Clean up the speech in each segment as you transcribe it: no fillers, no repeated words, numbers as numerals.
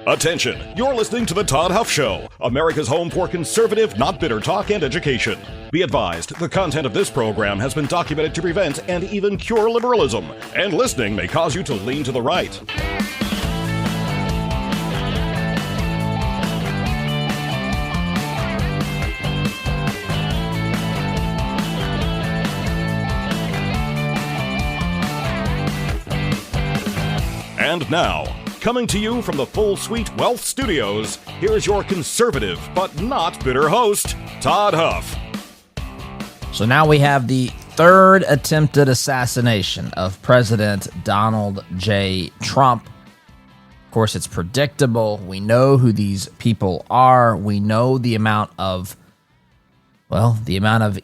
Attention, you're listening to The Todd Huff Show, America's home for conservative, not bitter talk and education. Be advised, the content of this program has been documented to prevent and even cure liberalism, and listening may cause you to lean to the right. And now, coming to you from the Full Suite Wealth Studios, here's your conservative but not bitter host, Todd Huff. So now we have the third attempted assassination of President Donald J. Trump. Of course, it's predictable. We know who these people are. We know the amount of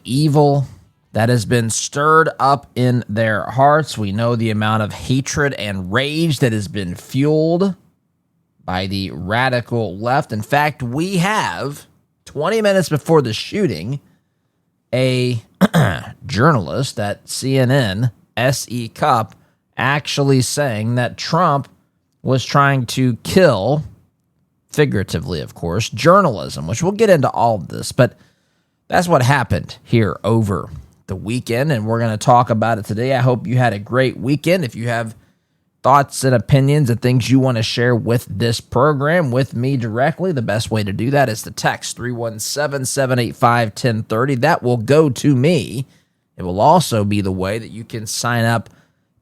evil that has been stirred up in their hearts. We know the amount of hatred and rage that has been fueled by the radical left. In fact, we have, 20 minutes before the shooting, a journalist at CNN, S.E. Cupp, actually saying that Trump was trying to kill, figuratively of course, journalism, which we'll get into all of this, but that's what happened here over the weekend, and we're going to talk about it today. I hope you had a great weekend. If you have thoughts and opinions and things you want to share with this program with me directly, the best way to do that is to text 317-785-1030. That will go to me. It will also be the way that you can sign up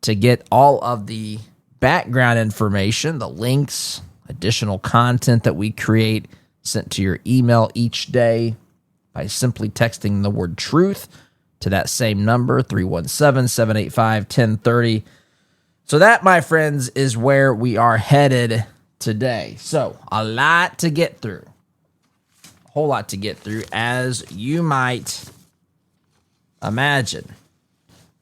to get all of the background information, the links, additional content that we create sent to your email each day by simply texting the word truth to that same number, 317-785-1030. So that, my friends, is where we are headed today. So a lot to get through. A whole lot to get through, as you might imagine.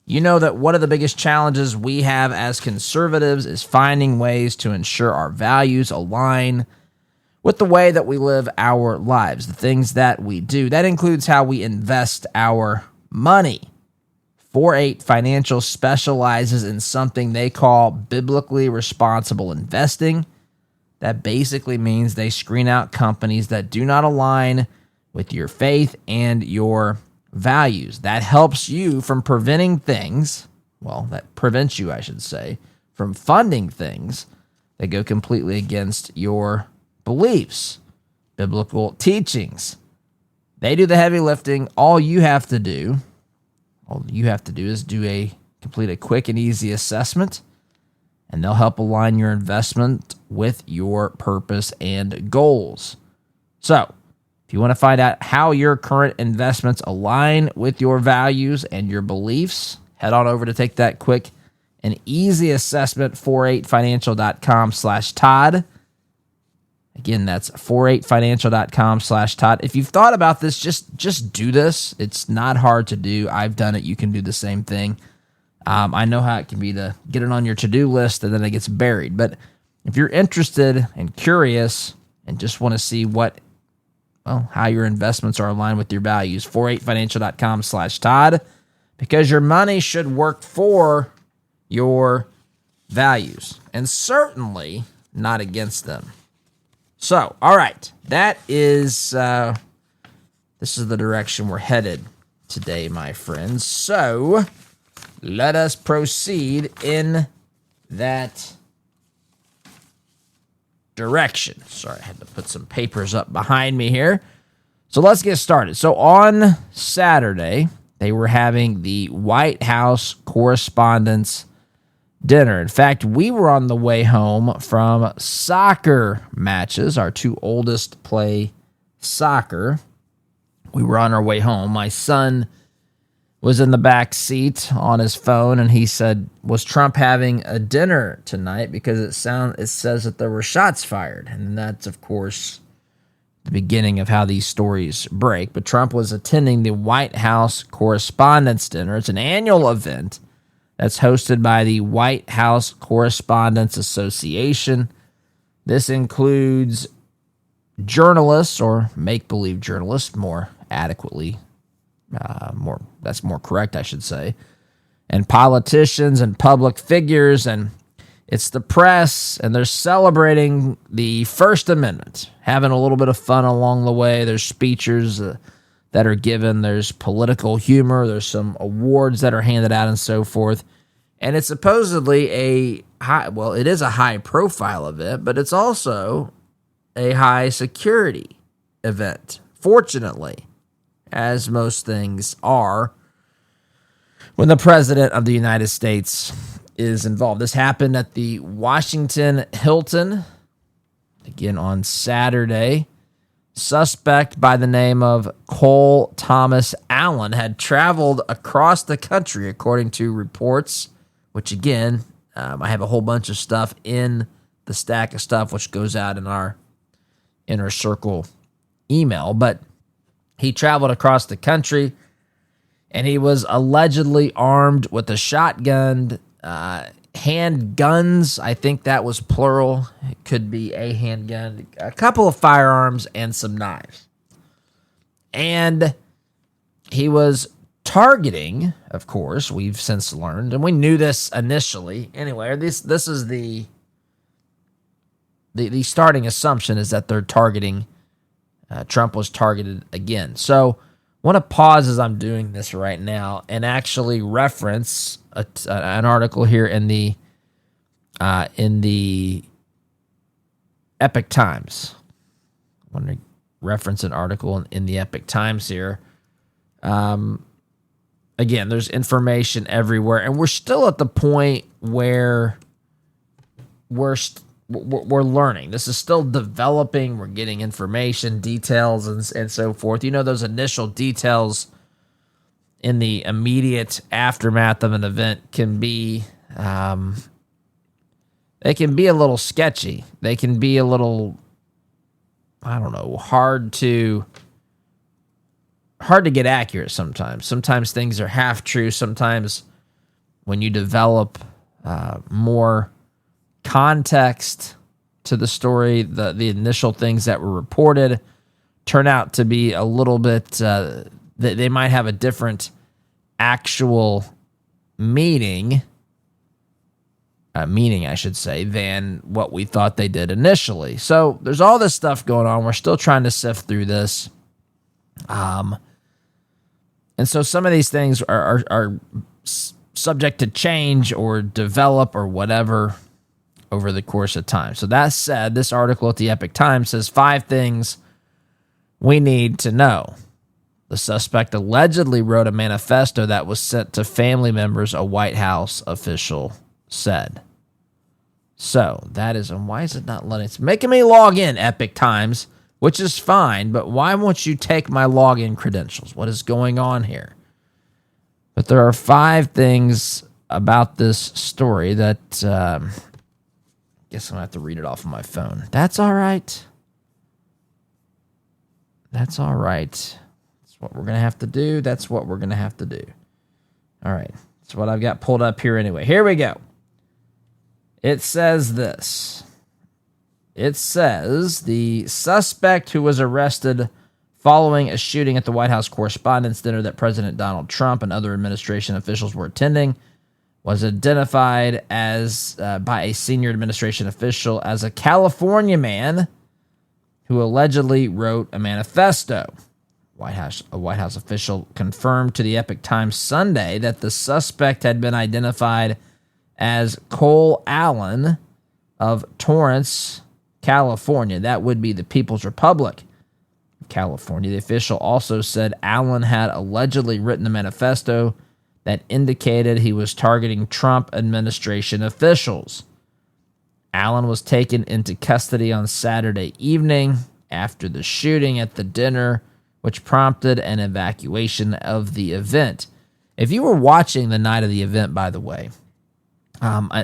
You know that one of the biggest challenges we have as conservatives is finding ways to ensure our values align with the way that we live our lives, the things that we do. That includes how we invest our money. 4-8 Financial specializes in something they call biblically responsible investing. That basically means they screen out companies that do not align with your faith and your values. That helps you from preventing things, that prevents you, I should say, from funding things that go completely against your beliefs, biblical teachings. They do the heavy lifting. All you have to do is complete a quick and easy assessment, and they'll help align your investment with your purpose and goals. So, if you want to find out how your current investments align with your values and your beliefs, head on over to take that quick and easy assessment, 48financial.com/Todd. Again, that's 48financial.com/Todd. If you've thought about this, just do this. It's not hard to do. I've done it. You can do the same thing. I know how it can be to get it on your to-do list and then it gets buried. But if you're interested and curious and just want to see how your investments are aligned with your values, 48financial.com/Todd, because your money should work for your values and certainly not against them. So, all right, this is the direction we're headed today, my friends. So, let us proceed in that direction. Sorry, I had to put some papers up behind me here. So, let's get started. So, on Saturday, they were having the White House Correspondents' Dinner. In fact, we were on the way home from soccer matches. Our two oldest play soccer. We were on our way home. My son was in the back seat on his phone, and he said, "Was Trump having a dinner tonight?" Because it says that there were shots fired, and that's of course the beginning of how these stories break. But Trump was attending the White House Correspondents' Dinner. It's an annual event that's hosted by the White House Correspondents Association. This includes journalists, or make-believe journalists, more adequately, that's more correct, I should say, and politicians and public figures. And It's the press, and they're celebrating the First Amendment, having a little bit of fun along the way. There's speeches that are given. There's political humor. There's some awards that are handed out and so forth. And it's supposedly it is a high-profile event, but it's also a high-security event, fortunately, as most things are when the President of the United States is involved. This happened at the Washington Hilton, again on Saturday. Suspect by the name of Cole Thomas Allen had traveled across the country, according to reports, which again, I have a whole bunch of stuff in the stack of stuff which goes out in our Inner Circle email, but he traveled across the country, and he was allegedly armed with a shotgun, handguns. I think that was plural. It could be a handgun, a couple of firearms, and some knives. And he was targeting, of course, we've since learned, and we knew this initially. Anyway, this is the starting assumption is that they're targeting, Trump was targeted again. So I want to pause as I'm doing this right now and actually reference an article here in the Epic Times. I want to reference an article in the Epic Times here. Again, there's information everywhere, and we're still at the point where we're learning. This is still developing. We're getting information, details, and so forth. You know, those initial details in the immediate aftermath of an event can be, they can be a little sketchy. They can be a little, I don't know, hard to get accurate sometimes. Sometimes things are half true. Sometimes when you develop more context to the story, the initial things that were reported turn out to be a little bit, they might have a different actual meaning, I should say, than what we thought they did initially. So there's all this stuff going on. We're still trying to sift through this. And so some of these things are subject to change or develop or whatever over the course of time. So that said, this article at the Epic Times says 5 things we need to know. The suspect allegedly wrote a manifesto that was sent to family members, a White House official said. So that is, and why is it not letting, it's making me log in, Epic Times, which is fine, but why won't you take my login credentials? What is going on here? But there are 5 things about this story that, I guess I'm going to have to read it off of my phone. That's all right. That's all right. That's what we're going to have to do. That's what we're going to have to do. All right. That's what I've got pulled up here anyway. Here we go. It says this. It says the suspect who was arrested following a shooting at the White House Correspondents' Dinner that President Donald Trump and other administration officials were attending was identified as by a senior administration official as a California man who allegedly wrote a manifesto. A White House official confirmed to the Epic Times Sunday that the suspect had been identified as Cole Allen of Torrance, California. That would be the People's Republic of California. The official also said Allen had allegedly written a manifesto that indicated he was targeting Trump administration officials. Allen was taken into custody on Saturday evening after the shooting at the dinner, which prompted an evacuation of the event. If you were watching the night of the event, by the way,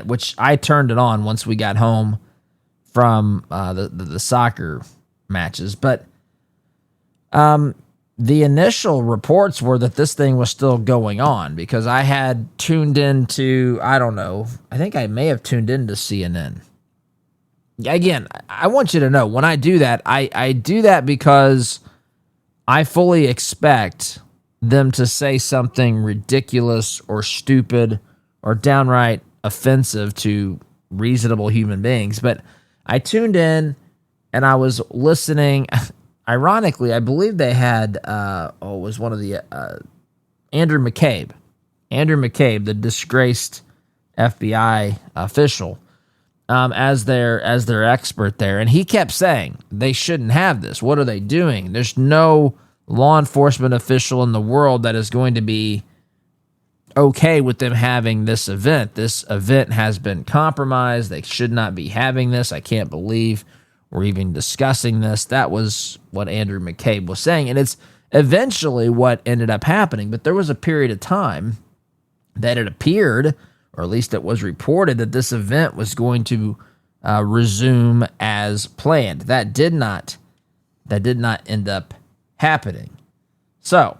which I turned it on once we got home from the soccer matches, but the initial reports were that this thing was still going on because I had tuned into, I don't know, I think I may have tuned into CNN. Again, I want you to know, when I do that, I do that because I fully expect them to say something ridiculous or stupid or downright offensive to reasonable human beings. But I tuned in and I was listening. Ironically, I believe they had, it was one of the, Andrew McCabe, the disgraced FBI official, as their expert there. And he kept saying, they shouldn't have this. What are they doing? There's no law enforcement official in the world that is going to be okay with them having this event. This event has been compromised. They should not be having this. I can't believe we're even discussing this. That was what Andrew McCabe was saying. And it's eventually what ended up happening. But there was a period of time that it appeared, or at least it was reported, that this event was going to resume as planned. That did not end up happening. So,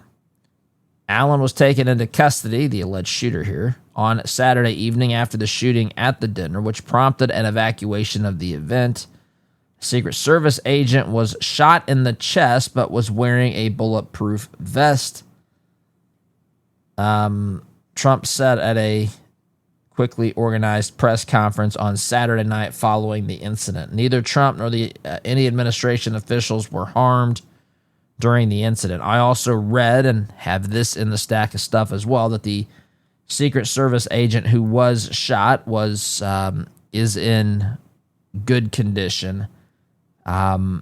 Allen was taken into custody, the alleged shooter here, on Saturday evening after the shooting at the dinner, which prompted an evacuation of the event. A Secret Service agent was shot in the chest but was wearing a bulletproof vest. Trump said at a quickly organized press conference on Saturday night following the incident. Neither Trump nor any administration officials were harmed during the incident. I also read, and have this in the stack of stuff as well, that the Secret Service agent who was shot is in good condition, and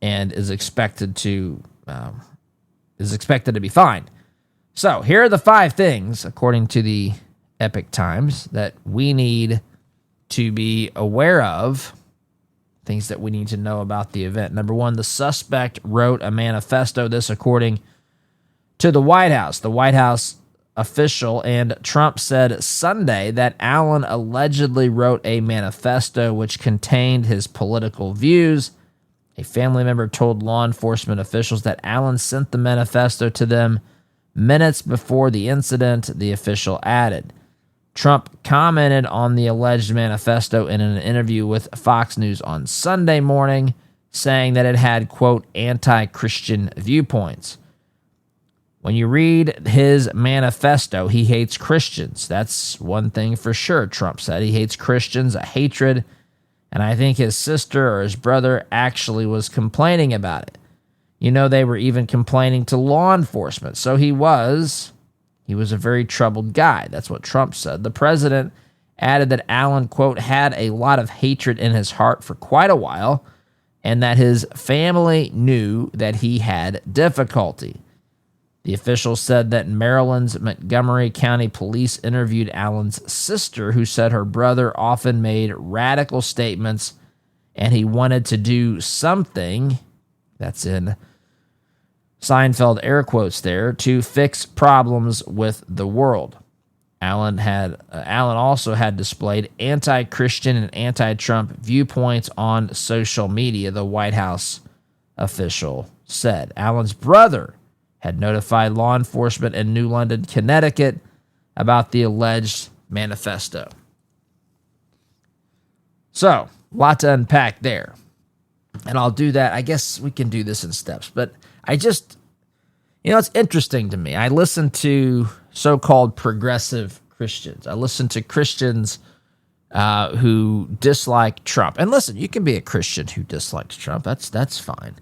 is expected to be fine. So here are the 5 things, according to the Epic Times, that we need to be aware of. Things that we need to know about the event. Number 1, the suspect wrote a manifesto. This according to the White House. The White House official, and Trump said Sunday that Allen allegedly wrote a manifesto which contained his political views. A family member told law enforcement officials that Allen sent the manifesto to them minutes before the incident, the official added. Trump commented on the alleged manifesto in an interview with Fox News on Sunday morning, saying that it had, quote, anti-Christian viewpoints. When you read his manifesto, he hates Christians. That's one thing for sure, Trump said. He hates Christians, a hatred, and I think his sister or his brother actually was complaining about it. You know, they were even complaining to law enforcement. So he was a very troubled guy. That's what Trump said. The president added that Allen, quote, had a lot of hatred in his heart for quite a while, and that his family knew that he had difficulty. The official said that Maryland's Montgomery County Police interviewed Allen's sister, who said her brother often made radical statements and he wanted to do something, that's in Seinfeld air quotes there, to fix problems with the world. Allen also had displayed anti-Christian and anti-Trump viewpoints on social media, the White House official said. Allen's brother had notified law enforcement in New London, Connecticut, about the alleged manifesto. So, a lot to unpack there. And I'll do that. I guess we can do this in steps. But I just, it's interesting to me. I listen to so-called progressive Christians. I listen to Christians who dislike Trump. And listen, you can be a Christian who dislikes Trump. That's fine.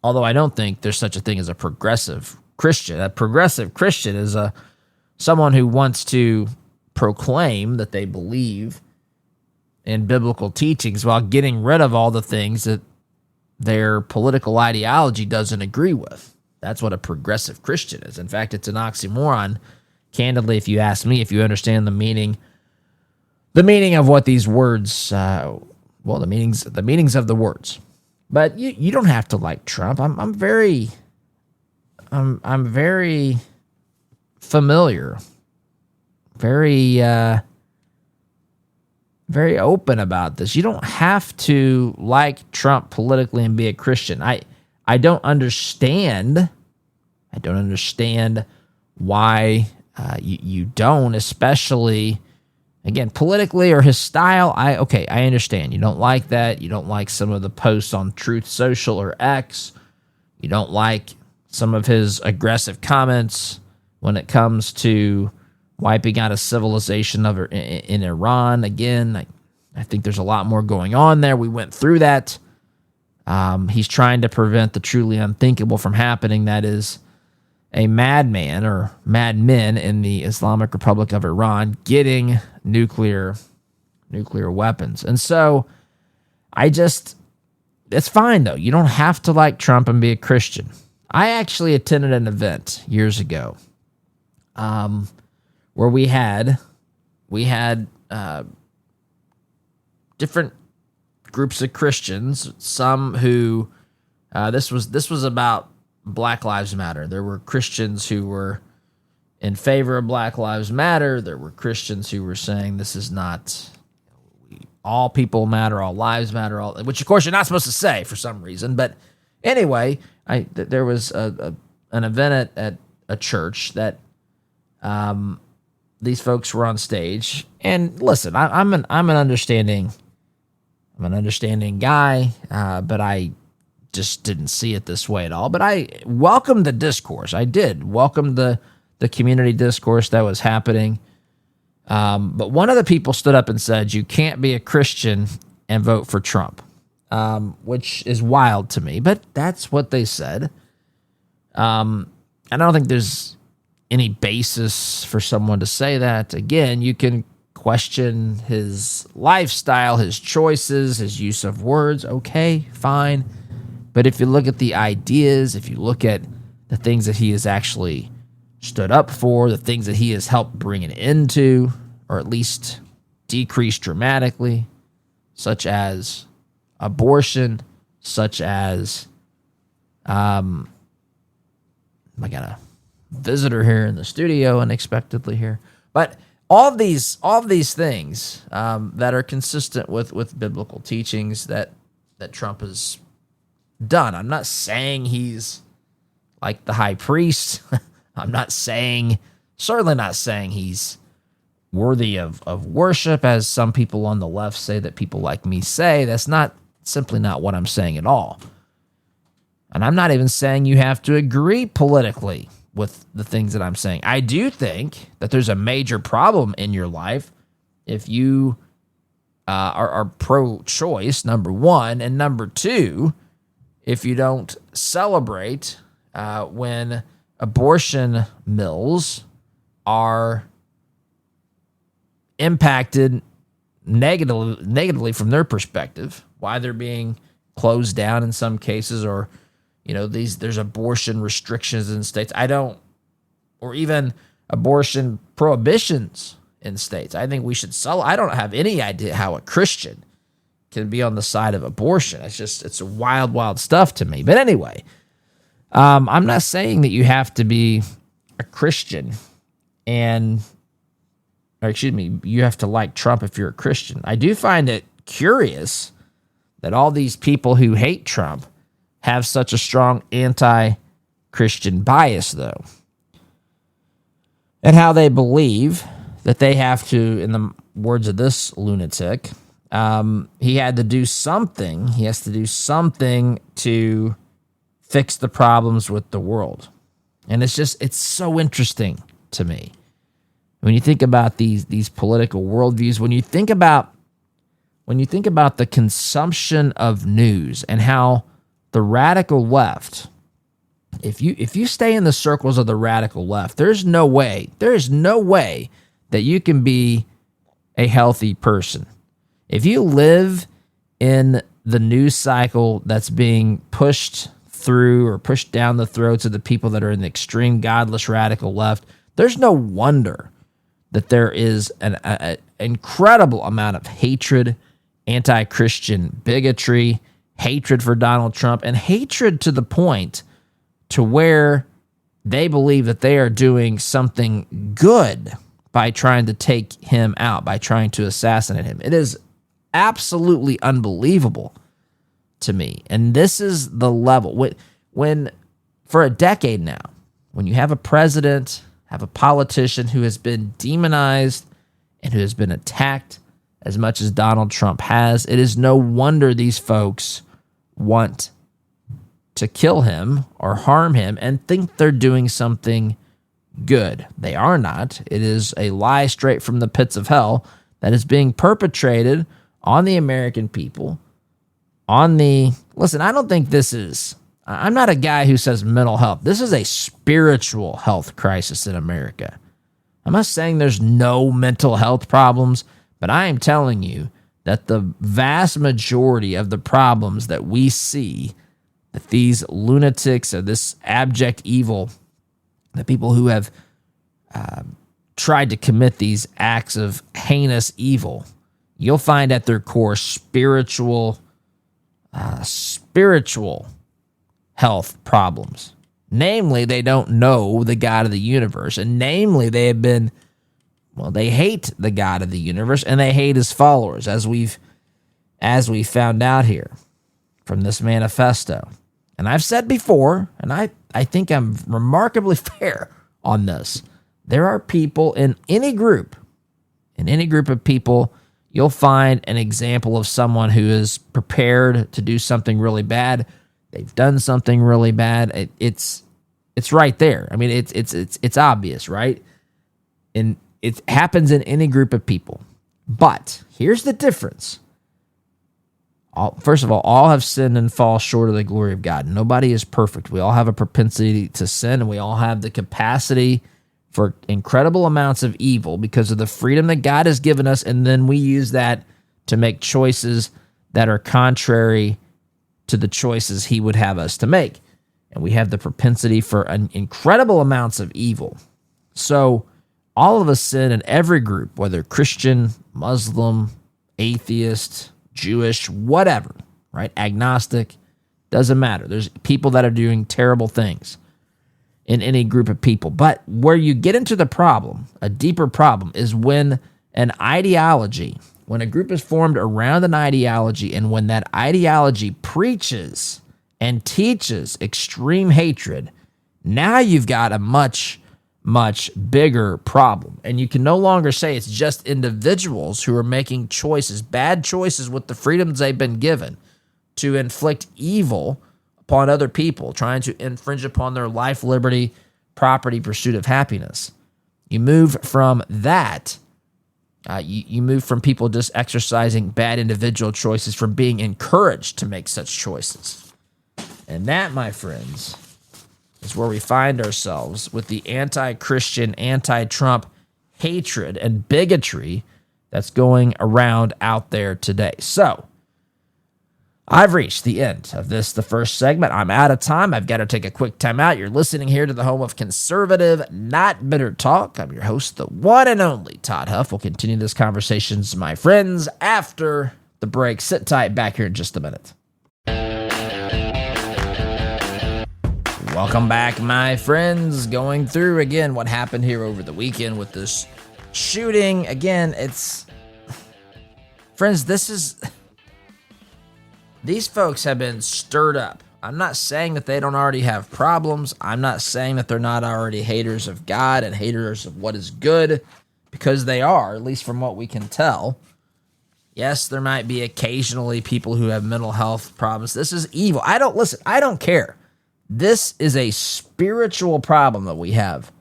Although I don't think there's such a thing as a progressive Christian. A progressive Christian is someone who wants to proclaim that they believe in biblical teachings while getting rid of all the things that their political ideology doesn't agree with. That's what a progressive Christian is. In fact, it's an oxymoron. Candidly, if you ask me, if you understand the meaning of what these words, the meanings of the words. But you don't have to like Trump. I'm very familiar, very open about this. You don't have to like Trump politically and be a Christian. I don't understand. I don't understand why you don't, especially, again, politically or his style. I understand. You don't like that. You don't like some of the posts on Truth Social or X. You don't like some of his aggressive comments when it comes to wiping out a civilization in Iran. Again, I think there's a lot more going on there. We went through that. He's trying to prevent the truly unthinkable from happening. That is a madman or madmen in the Islamic Republic of Iran getting nuclear weapons. And so it's fine though. You don't have to like Trump and be a Christian. I actually attended an event years ago where we had different groups of Christians, some who this was about Black Lives Matter. There were Christians who were in favor of Black Lives Matter. There were Christians who were saying this is not, all people matter, all lives matter, which of course you're not supposed to say for some reason. But anyway, there was an event at a church that these folks were on stage. And listen, I'm an understanding guy, but I just didn't see it this way at all. But I welcomed the discourse. I did welcome the community discourse that was happening. But one of the people stood up and said, you can't be a Christian and vote for Trump, which is wild to me, but that's what they said. And I don't think there's any basis for someone to say that. Again, you can question his lifestyle, his choices, his use of words. Okay, fine. But if you look at the ideas, if you look at the things that he has actually stood up for, the things that he has helped bring an end to, or at least decrease dramatically, such as abortion, such as I got a visitor here in the studio unexpectedly here, but all of these things that are consistent with biblical teachings that Trump has done. I'm not saying he's like the high priest. I'm certainly not saying he's worthy of worship, as some people on the left say that people like me say. That's simply not what I'm saying at all. And I'm not even saying you have to agree politically with the things that I'm saying. I do think that there's a major problem in your life if you are pro-choice, number one, and number two, if you don't celebrate when abortion mills are impacted negatively from their perspective, why they're being closed down in some cases, or there's abortion restrictions in states. Or even abortion prohibitions in states. I think we should I don't have any idea how a Christian can be on the side of abortion. It's wild, wild stuff to me. But anyway, I'm not saying that you have to be a Christian you have to like Trump if you're a Christian. I do find it curious that all these people who hate Trump have such a strong anti-Christian bias, though, and how they believe that they have to, in the words of this lunatic, he has to do something to fix the problems with the world. And it's so interesting to me. When you think about these political worldviews, when you think about the consumption of news and how the radical left, if you stay in the circles of the radical left, there is no way that you can be a healthy person. If you live in the news cycle that's being pushed through or pushed down the throats of the people that are in the extreme godless radical left, there's no wonder that there is an incredible amount of hatred, anti-Christian bigotry, hatred for Donald Trump, and hatred to the point to where they believe that they are doing something good by trying to take him out, by trying to assassinate him. It is absolutely unbelievable to me. And this is the level. When for a decade now, when you have a president, have a politician who has been demonized and who has been attacked as much as Donald Trump has, it is no wonder these folks want to kill him or harm him and think they're doing something good. They are not. It is a lie straight from the pits of hell that is being perpetrated on the American people. Listen, I don't think I'm not a guy who says mental health. This is a spiritual health crisis in America. I'm not saying there's no mental health problems, but I am telling you that the vast majority of the problems that we see, that these lunatics or this abject evil, the people who have tried to commit these acts of heinous evil, you'll find at their core spiritual health problems. Namely, they don't know the God of the universe. And namely, they hate the God of the universe and they hate his followers, as we found out here from this manifesto. And I've said before, and I think I'm remarkably fair on this, there are people in any group of people, you'll find an example of someone who is prepared to do something really bad. They've done something really bad. It's right there. I mean, it's obvious, right? And it happens in any group of people. But here's the difference. First of all have sinned and fall short of the glory of God. Nobody is perfect. We all have a propensity to sin, and we all have the capacity for incredible amounts of evil because of the freedom that God has given us, and then we use that to make choices that are contrary to the choices he would have us to make. And we have the propensity for incredible amounts of evil. So all of us sin in every group, whether Christian, Muslim, atheist, Jewish, whatever, right? Agnostic, doesn't matter. There's people that are doing terrible things in any group of people. But where you get into the problem, a deeper problem, is when an ideology, when a group is formed around an ideology, and when that ideology preaches and teaches extreme hatred, now you've got a much, much bigger problem. And you can no longer say it's just individuals who are making choices, bad choices with the freedoms they've been given to inflict evil upon other people, trying to infringe upon their life, liberty, property, pursuit of happiness. You move from that. You move from people just exercising bad individual choices from being encouraged to make such choices. And that, my friends, is where we find ourselves with the anti-Christian, anti-Trump hatred and bigotry that's going around out there today. So, I've reached the end of the first segment. I'm out of time. I've got to take a quick time out. You're listening here to the home of conservative, not bitter talk. I'm your host, the one and only Todd Huff. We'll continue this conversation, my friends, after the break. Sit tight, back here in just a minute. Welcome back, my friends. Going through again what happened here over the weekend with this shooting. Again, friends, these folks have been stirred up. I'm not saying that they don't already have problems. I'm not saying that they're not already haters of God and haters of what is good, because they are, at least from what we can tell. Yes, there might be occasionally people who have mental health problems. This is evil. I don't care. This is a spiritual problem that we have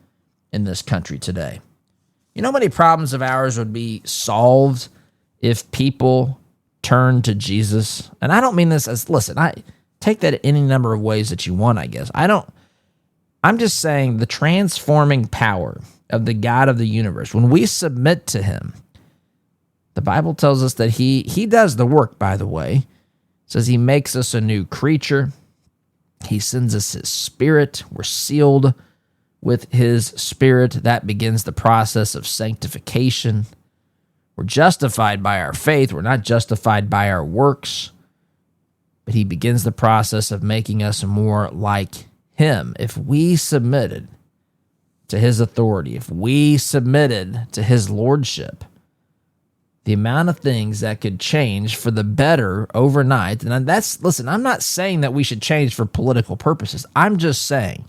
in this country today. You know how many problems of ours would be solved if people turn to Jesus? And I don't mean this as, listen, I take that any number of ways that you want, I guess. I'm just saying the transforming power of the God of the universe. When we submit to him, the Bible tells us that he does the work, by the way. It says he makes us a new creature. He sends us his spirit. We're sealed with his spirit. That begins the process of sanctification. We're justified by our faith. We're not justified by our works. But he begins the process of making us more like him. If we submitted to his authority, if we submitted to his lordship, the amount of things that could change for the better overnight. And listen, I'm not saying that we should change for political purposes. I'm just saying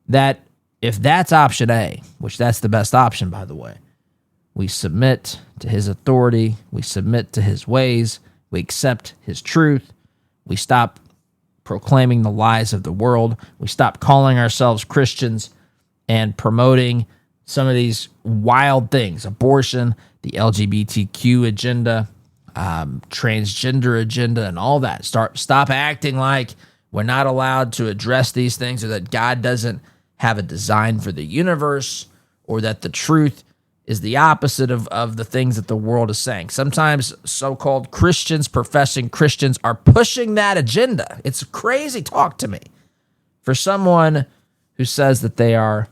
that if that's option A, which that's the best option, by the way, we submit to his authority, we submit to his ways, we accept his truth, we stop proclaiming the lies of the world, we stop calling ourselves Christians, and promoting some of these wild things, abortion, the LGBTQ agenda, transgender agenda, and all that. Stop acting like we're not allowed to address these things, or that God doesn't have a design for the universe, or that the truth is the opposite of the things that the world is saying. Sometimes so-called Christians, professing Christians, are pushing that agenda. It's crazy talk to me. For someone who says that they are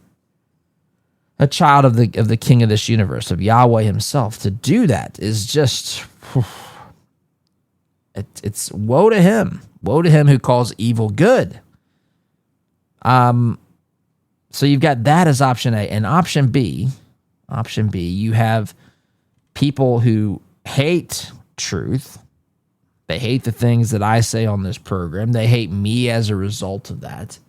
a child of the King of this universe, of Yahweh himself, to do that is just, it's woe to him. Woe to him who calls evil good. So you've got that as option A. And option B, you have people who hate truth. They hate the things that I say on this program. They hate me as a result of that.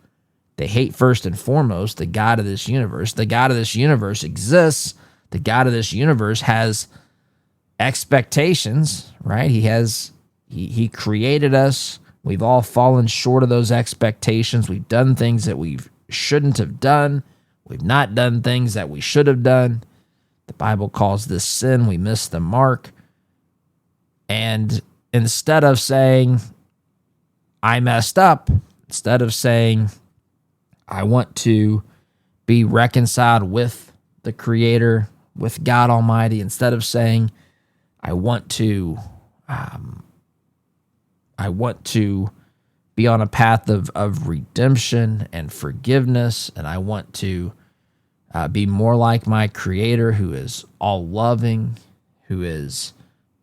They hate, first and foremost, the God of this universe. The God of this universe exists. The God of this universe has expectations, right? He created us. We've all fallen short of those expectations. We've done things that we shouldn't have done. We've not done things that we should have done. The Bible calls this sin. We missed the mark. And instead of saying, I messed up, instead of saying, I want to be reconciled with the Creator, with God Almighty, instead of saying, I want to be on a path of redemption and forgiveness, and I want to be more like my Creator, who is all-loving, who is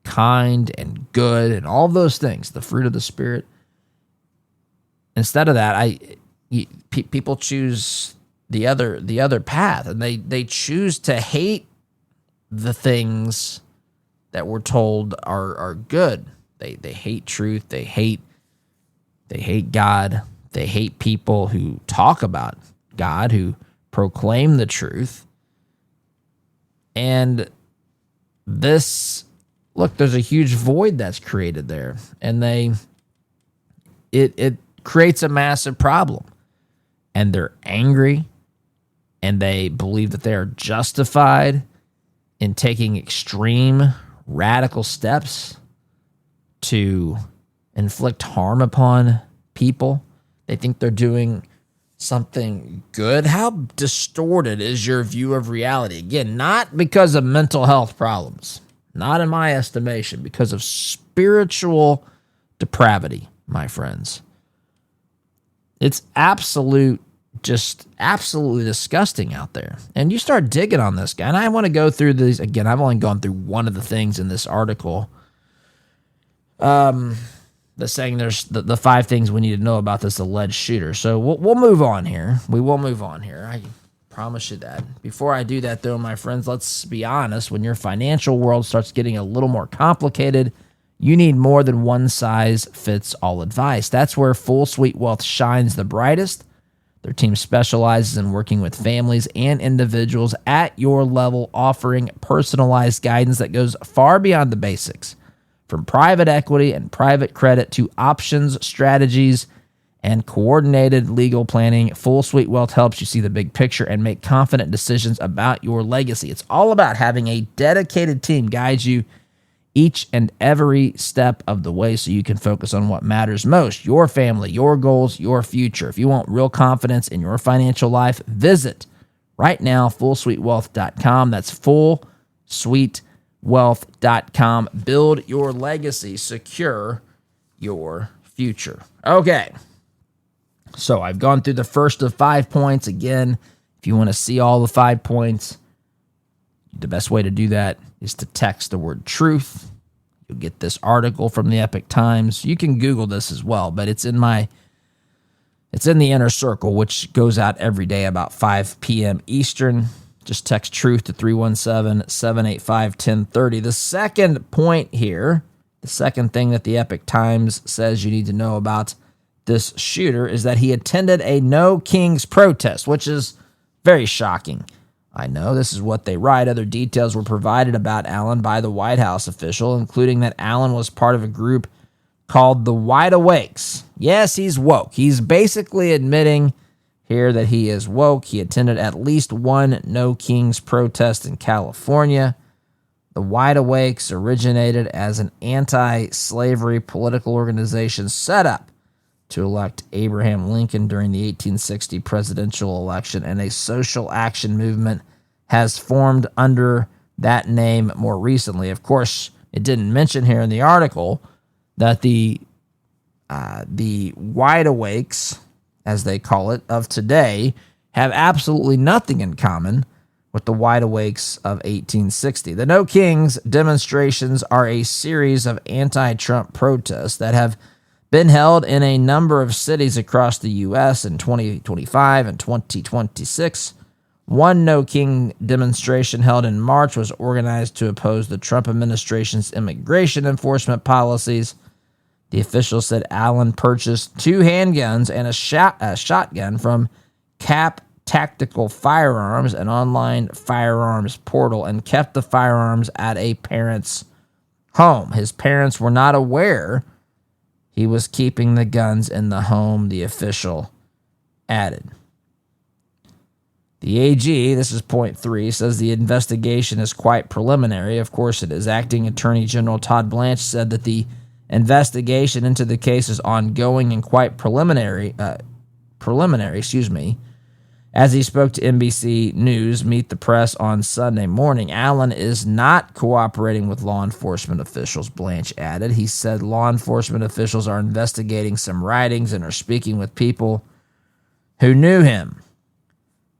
kind and good, and all those things, the fruit of the Spirit. Instead of that, people choose the other path, and they choose to hate the things that we're told are good. They hate truth. They hate God. They hate people who talk about God, who proclaim the truth. And there's a huge void that's created there, and it creates a massive problem. And they're angry, and they believe that they are justified in taking extreme, radical steps to inflict harm upon people. They think they're doing something good. How distorted is your view of reality? Again, not because of mental health problems, not in my estimation, because of spiritual depravity, my friends. It's absolutely disgusting out there. And you start digging on this guy, and I want to go through these again. I've only gone through one of the things in this article. That's saying there's the 5 things we need to know about this alleged shooter. So we'll move on here. We will move on here. I promise you that. Before I do that, though, my friends, let's be honest. When your financial world starts getting a little more complicated, you need more than one-size-fits-all advice. That's where Full Suite Wealth shines the brightest. Their team specializes in working with families and individuals at your level, offering personalized guidance that goes far beyond the basics. From private equity and private credit to options, strategies, and coordinated legal planning, Full Suite Wealth helps you see the big picture and make confident decisions about your legacy. It's all about having a dedicated team guide you each and every step of the way so you can focus on what matters most: your family, your goals, your future. If you want real confidence in your financial life, visit right now fullsuitewealth.com. That's fullsuitewealth.com. Build your legacy, secure your future. Okay, so I've gone through the first of 5 points. Again, if you want to see all the 5 points, the best way to do that is to text the word truth. You'll get this article from the Epic Times. You can Google this as well, but it's in the Inner Circle, which goes out every day about 5 p.m. Eastern. Just text truth to 317-785-1030. The second point here, the second thing that the Epic Times says you need to know about this shooter is that he attended a No Kings protest, which is very shocking. I know this is what they write. Other details were provided about Allen by the White House official, including that Allen was part of a group called the Wide Awakes. Yes, he's woke. He's basically admitting here that he is woke. He attended at least one No Kings protest in California. The Wide Awakes originated as an anti-slavery political organization set up to elect Abraham Lincoln during the 1860 presidential election, and a social action movement has formed under that name more recently. Of course, it didn't mention here in the article that the Wide Awakes, as they call it, of today have absolutely nothing in common with the Wide Awakes of 1860. The No Kings demonstrations are a series of anti-Trump protests that have been held in a number of cities across the U.S. in 2025 and 2026. One No King demonstration held in March was organized to oppose the Trump administration's immigration enforcement policies. The official said Allen purchased 2 handguns and a shotgun from Cap Tactical Firearms, an online firearms portal, and kept the firearms at a parent's home. His parents were not aware he was keeping the guns in the home, the official added. The AG, this is point 3, says the investigation is quite preliminary. Of course it is. Acting Attorney General Todd Blanche said that the investigation into the case is ongoing and quite preliminary, As he spoke to NBC News Meet the Press on Sunday morning, Allen is not cooperating with law enforcement officials, Blanche added. He said law enforcement officials are investigating some writings and are speaking with people who knew him.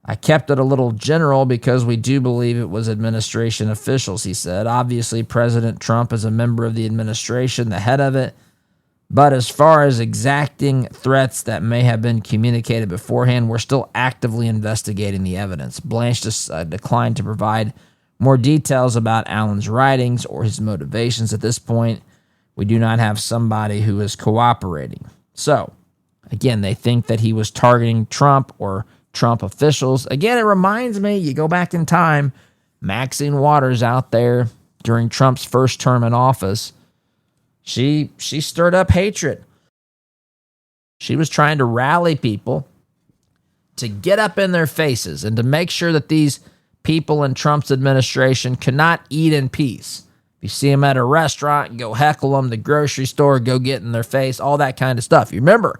I kept it a little general because we do believe it was administration officials, he said. Obviously, President Trump is a member of the administration, the head of it. But as far as exacting threats that may have been communicated beforehand, we're still actively investigating the evidence. Blanche declined to provide more details about Allen's writings or his motivations at this point. We do not have somebody who is cooperating. So, again, they think that he was targeting Trump or Trump officials. Again, it reminds me, you go back in time, Maxine Waters out there during Trump's first term in office, She stirred up hatred. She was trying to rally people to get up in their faces and to make sure that these people in Trump's administration could not eat in peace. If you see them at a restaurant, go heckle them, the grocery store, go get in their face, all that kind of stuff. You remember,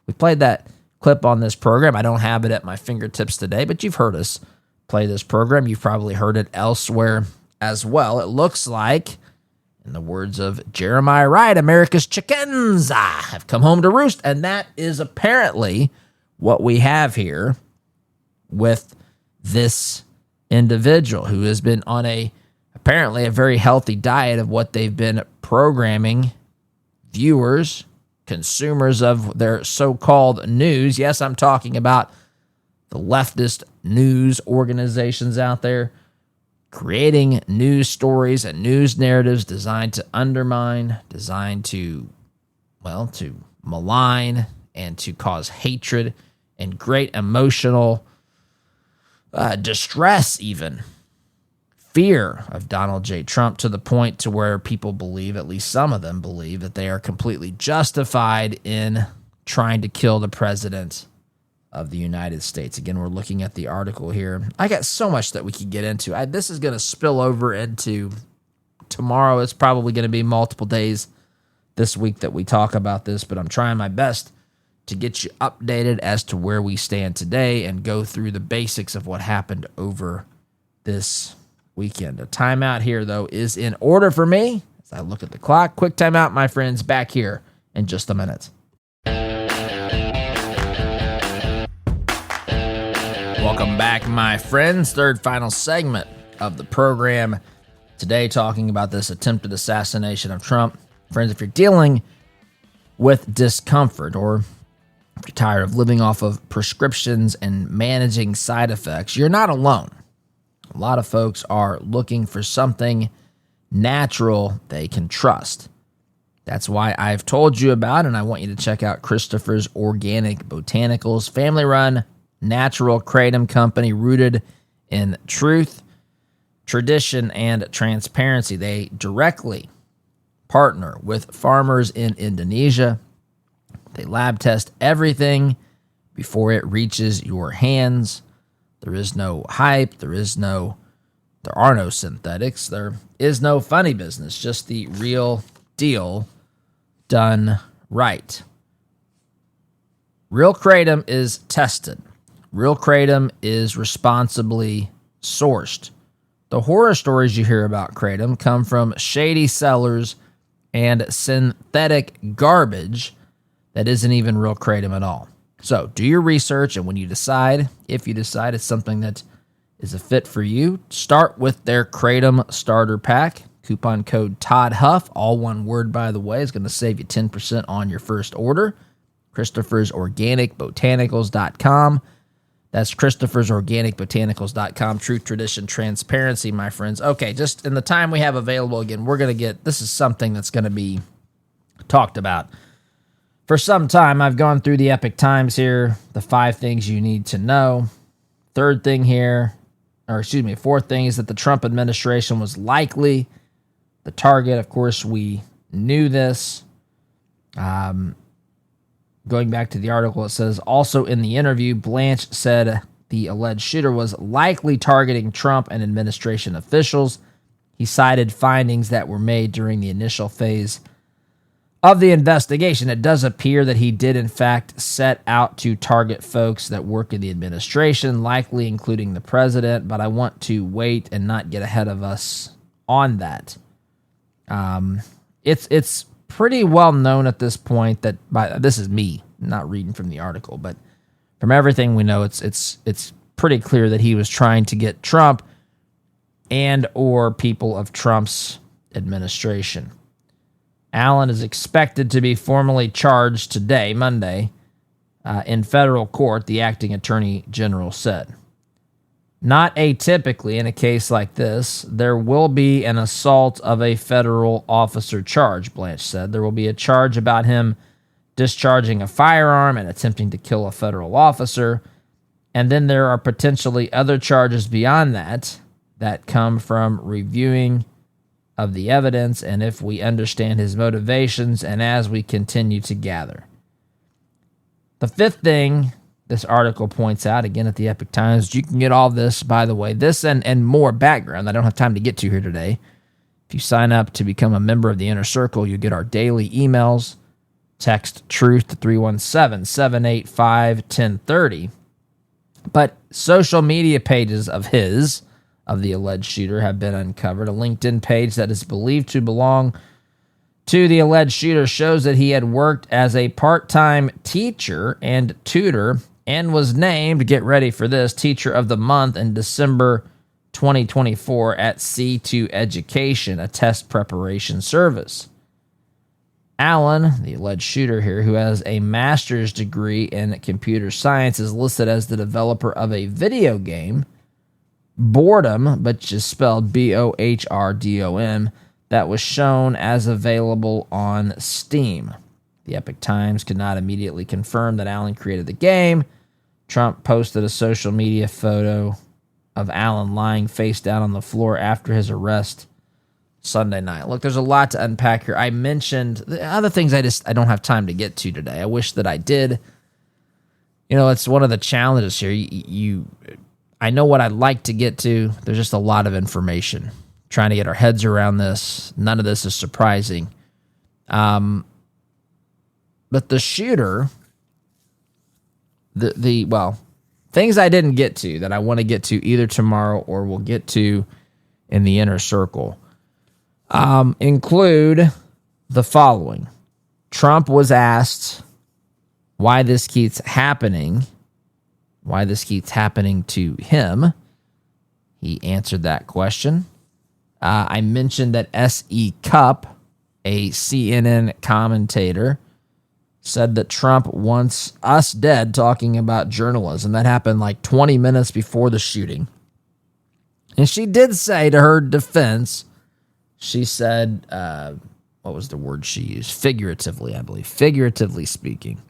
we played that clip on this program. I don't have it at my fingertips today, but you've heard us play this program. You've probably heard it elsewhere as well. It looks like, in the words of Jeremiah Wright, America's chickens have come home to roost. And that is apparently what we have here with this individual who has been on apparently a very healthy diet of what they've been programming viewers, consumers of their so-called news. Yes, I'm talking about the leftist news organizations out there, creating news stories and news narratives designed to undermine, designed to malign and to cause hatred and great emotional distress, even fear of Donald J. Trump, to the point to where people believe, at least some of them believe, that they are completely justified in trying to kill the president of the United States. Again, we're looking at the article here. I got so much that we could get into. This is going to spill over into tomorrow. It's probably going to be multiple days this week that we talk about this, but I'm trying my best to get you updated as to where we stand today and go through the basics of what happened over this weekend. A timeout here, though, is in order for me as I look at the clock. Quick timeout, my friends, back here in just a minute. Welcome back, my friends. Third final segment of the program today, talking about this attempted assassination of Trump. Friends, if you're dealing with discomfort or if you're tired of living off of prescriptions and managing side effects, you're not alone. A lot of folks are looking for something natural they can trust. That's why I've told you about, and I want you to check out Christopher's Organic Botanicals, family-run natural kratom company rooted in truth, tradition, and transparency. They directly partner with farmers in Indonesia. They lab test everything before it reaches your hands. There is no hype. There are no synthetics. There is no funny business, just the real deal done right. Real kratom is tested. Real kratom is responsibly sourced. The horror stories you hear about kratom come from shady sellers and synthetic garbage that isn't even real kratom at all. So do your research, and when you decide, if you decide it's something that is a fit for you, start with their Kratom Starter Pack. Coupon code Todd Huff, all one word by the way, is going to save you 10% on your first order. Christopher'sOrganicBotanicals.com. That's Christopher'sOrganicBotanicals.com. Truth, tradition, transparency, my friends. Okay, just in the time we have available, again, we're going to this is something that's going to be talked about for some time. I've gone through the Epic Times here, the 5 things you need to know. Fourth thing is that the Trump administration was likely the target. Of course, we knew this. Going back to the article, it says, also in the interview, Blanche said the alleged shooter was likely targeting Trump and administration officials. He cited findings that were made during the initial phase of the investigation. It does appear that he did, in fact, set out to target folks that work in the administration, likely including the president, but I want to wait and not get ahead of us on that. It's pretty well known at this point that this is me not reading from the article, but from everything we know, it's pretty clear that he was trying to get Trump and or people of Trump's administration. Allen is expected to be formally charged today, Monday, in federal court, the acting attorney general said. Not atypically in a case like this, there will be an assault of a federal officer charge, Blanche said. There will be a charge about him discharging a firearm and attempting to kill a federal officer. And then there are potentially other charges beyond that come from reviewing of the evidence and if we understand his motivations and as we continue to gather. The fifth thing this article points out, again at the Epic Times, you can get all this, by the way, this and more background I don't have time to get to here today. If you sign up to become a member of the Inner Circle, you get our daily emails. Text TRUTH to 317-785-1030. But social media pages of the alleged shooter, have been uncovered. A LinkedIn page that is believed to belong to the alleged shooter shows that he had worked as a part-time teacher and tutor and was named, get ready for this, Teacher of the Month in December 2024 at C2 Education, a test preparation service. Allen, the alleged shooter here, who has a master's degree in computer science, is listed as the developer of a video game, Boredom, but just spelled Bohrdom, that was shown as available on Steam. The Epic Times could not immediately confirm that Allen created the game. Trump posted a social media photo of Allen lying face down on the floor after his arrest Sunday night. Look, there's a lot to unpack here. I mentioned the other things I don't have time to get to today. I wish that I did. You know, it's one of the challenges here. I know what I'd like to get to. There's just a lot of information. Trying to get our heads around this. None of this is surprising. But the shooter, things I didn't get to that I want to get to either tomorrow or we'll get to in the Inner Circle, include the following. Trump was asked why this keeps happening to him. He answered that question. I mentioned that S.E. Cupp, a CNN commentator, said that Trump wants us dead, talking about journalism. That happened like 20 minutes before the shooting. And she did say, to her defense, she said, what was the word she used? Figuratively, I believe. Figuratively speaking.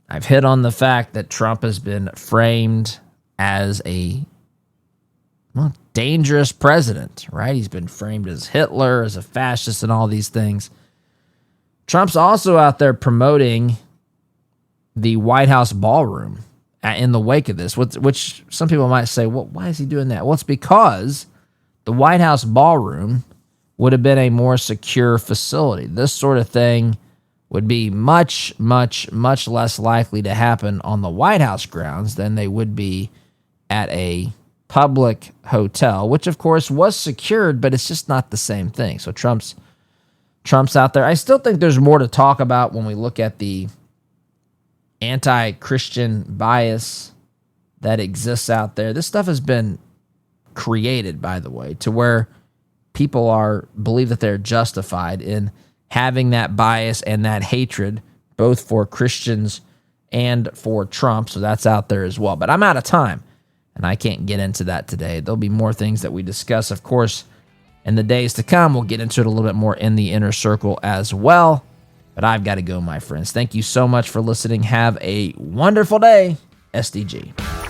I've hit on the fact that Trump has been framed as a dangerous president, right? He's been framed as Hitler, as a fascist, and all these things. Trump's also out there promoting the White House ballroom in the wake of this, which some people might say, well, why is he doing that? Well, it's because the White House ballroom would have been a more secure facility. This sort of thing would be much, much, much less likely to happen on the White House grounds than they would be at a public hotel, which of course was secured, but it's just not the same thing. So Trump's out there. I still think there's more to talk about when we look at the anti-Christian bias that exists out there. This stuff has been created, by the way, to where people believe that they're justified in having that bias and that hatred, both for Christians and for Trump. So that's out there as well. But I'm out of time, and I can't get into that today. There'll be more things that we discuss, of course, in the days to come. We'll get into it a little bit more in the inner circle as well. But I've got to go, my friends. Thank you so much for listening. Have a wonderful day. SDG.